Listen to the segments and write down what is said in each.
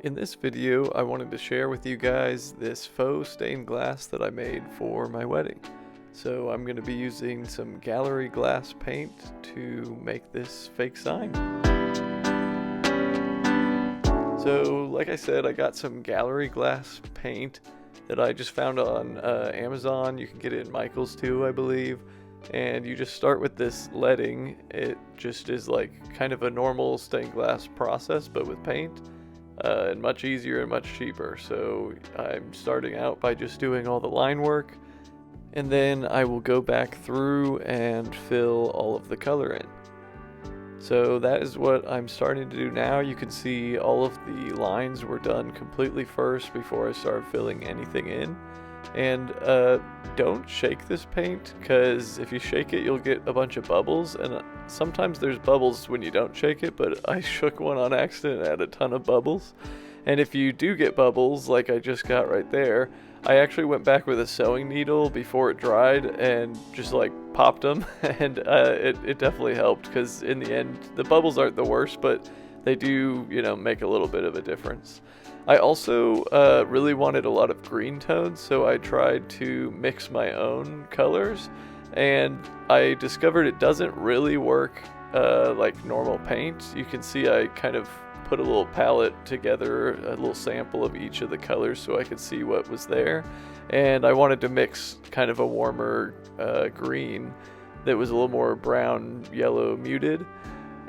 In this video, I wanted to share with you guys this faux stained glass that I made for my wedding. So I'm going to be using some gallery glass paint to make this fake sign. So like I said, I got some gallery glass paint that I just found on Amazon. You can get it in Michael's too, I believe. And you just start with this leading. It just is like kind of a normal stained glass process, but with paint. And much easier and much cheaper. So I'm starting out by just doing all the line work, and then I will go back through and fill all of the color in. So that is what I'm starting to do now. You can see all of the lines were done completely first before I started filling anything in. And don't shake this paint, because if you shake it you'll get a bunch of bubbles, and sometimes there's bubbles when you don't shake it, but I shook one on accident and had a ton of bubbles. And if you do get bubbles like I just got right there, I actually went back with a sewing needle before it dried and just like popped them, and it definitely helped, because in the end the bubbles aren't the worst, but they do, make a little bit of a difference. I also really wanted a lot of green tones, so I tried to mix my own colors, and I discovered it doesn't really work like normal paint. You can see I kind of put a little palette together, a little sample of each of the colors so I could see what was there, and I wanted to mix kind of a warmer green that was a little more brown, yellow, muted.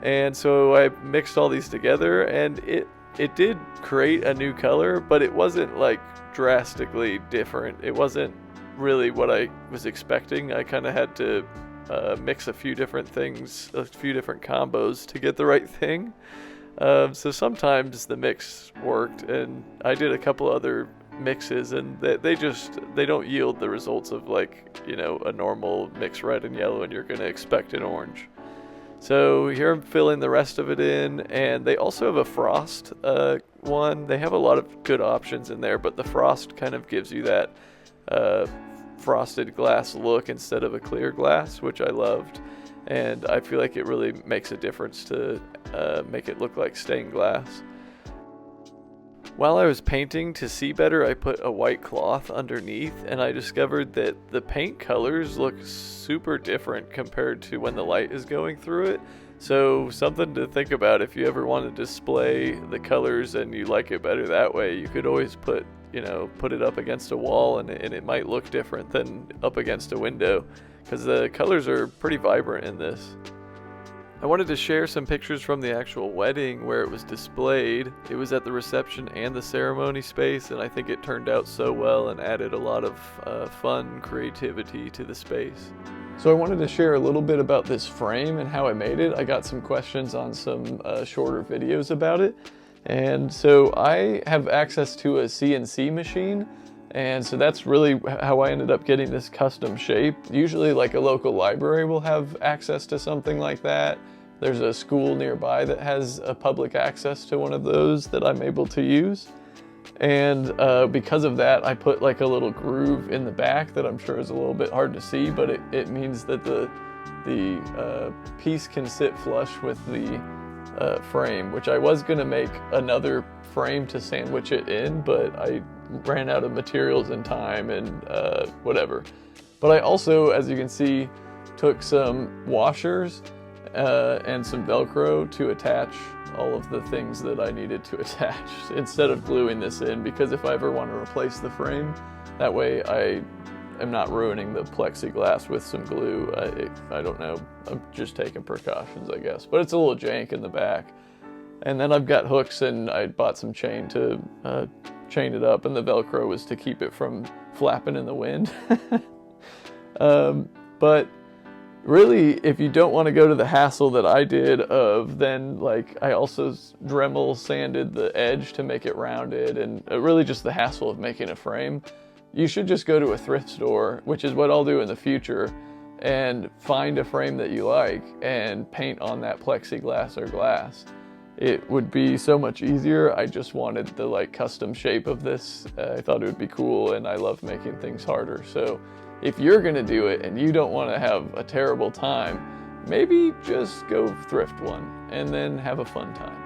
And so I mixed all these together, and it did create a new color, but it wasn't like drastically different. It wasn't really what I was expecting. I kind of had to mix a few different things, a few different combos to get the right thing. So sometimes the mix worked, and I did a couple other mixes, and they don't yield the results of like, a normal mix red and yellow and you're going to expect an orange. So here I'm filling the rest of it in, and they also have a frost one. They have a lot of good options in there, but the frost kind of gives you that frosted glass look instead of a clear glass, which I loved. And I feel like it really makes a difference to make it look like stained glass. While I was painting, to see better, I put a white cloth underneath, and I discovered that the paint colors look super different compared to when the light is going through it. So something to think about if you ever want to display the colors and you like it better that way. You could always put it up against a wall, and it might look different than up against a window, because the colors are pretty vibrant in this. I wanted to share some pictures from the actual wedding where it was displayed. It was at the reception and the ceremony space, and I think it turned out so well and added a lot of fun creativity to the space. So I wanted to share a little bit about this frame and how I made it. I got some questions on some shorter videos about it. And so I have access to a CNC machine, and so that's really how I ended up getting this custom shape. Usually like a local library will have access to something like that. There's a school nearby that has a public access to one of those that I'm able to use. And because of that, I put like a little groove in the back that I'm sure is a little bit hard to see, but it means that the piece can sit flush with the frame, which I was gonna make another frame to sandwich it in, but I ran out of materials and time and whatever. But I also, as you can see, took some washers and some Velcro to attach all of the things that I needed to attach instead of gluing this in, because if I ever want to replace the frame, that way I am not ruining the plexiglass with some glue. I don't know, I'm just taking precautions, I guess, but it's a little jank in the back. And then I've got hooks, and I bought some chain to chain it up, and the Velcro was to keep it from flapping in the wind. But really, if you don't want to go to the hassle that I did of then, like, I also Dremel sanded the edge to make it rounded, and really just the hassle of making a frame, you should just go to a thrift store, which is what I'll do in the future, and find a frame that you like and paint on that plexiglass or glass. It would be so much easier. I just wanted the like custom shape of this. I thought it would be cool, and I love making things harder. So if you're gonna do it and you don't want to have a terrible time, maybe just go thrift one and then have a fun time.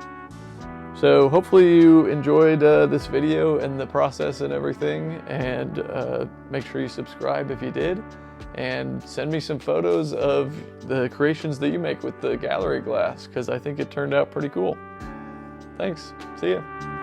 So hopefully you enjoyed this video and the process and everything, and make sure you subscribe if you did, and send me some photos of the creations that you make with the gallery glass, because I think it turned out pretty cool. Thanks. See ya.